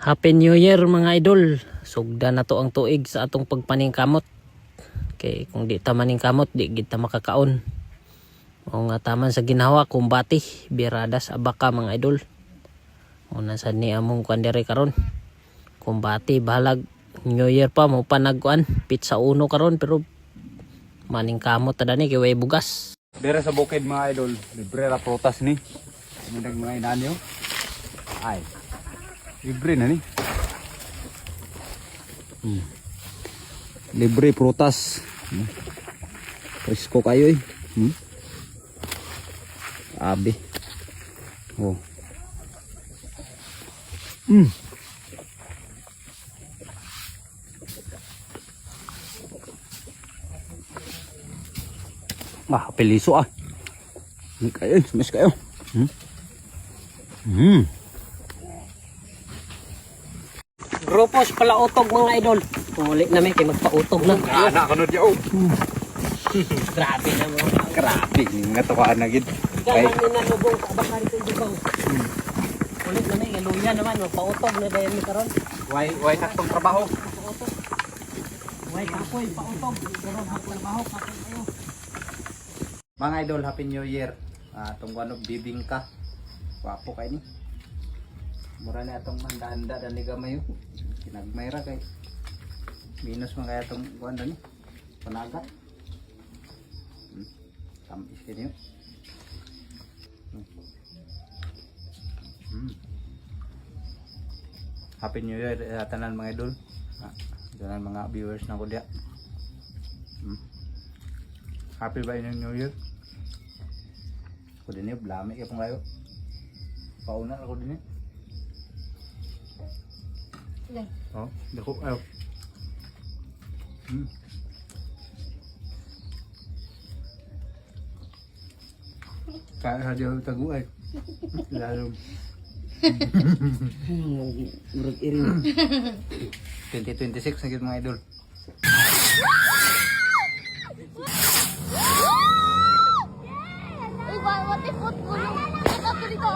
Happy New Year mga idol. Sugda na to ang tuig sa atong pagpaningkamot. Kay kung di ta maningkamot, di kita makakaon. O nga taman sa ginawa, kumbati, birada sa abaka mga idol. Una sa ni among kandere karon. Kumbati, bahalag New Year pa mo panagkuan. Pizza uno karon pero maningkamot tada ni kay way bugas. Dere sa bukid mga idol, libre ra prutas ni. Mundag mga inanyo. Ay. Libre na ni. Libre prutas. Presko kayo eh. Abi. Oh. Peliso ah. Kayo, sumis kayo. Grupos pala utog mga idol. Ulit na may kay magpautog na. Anak ko na diyo. Grabe na mo. Grabe, nga tukaan na gid. Kaya man na lubong sa abak dito dito. Ulit na may luya naman magpautog na dayon ni karon. Why saktong trabaho? Way kapoy pautog. Pero trabaho pa kayo. Mga idol, Happy New Year. Tungguan og bibingka. Wapo kay ni. Mura na atong handa-handa dan ni gamay. Kinagmayra kay minus man kaya atong kuan ni. Panaga. Tamis kini. Happy New Year tanan mga idol. Tanan mga viewers na ko dia. Happy ba yung New Year? Ako din yun, blami ka pong kayo. Pauna ako din yun. Oh, dako ayo. Kaya hadyo tagu ay. Lalo. Murag iring. 2026 na mga idol. What if football? Ito dito.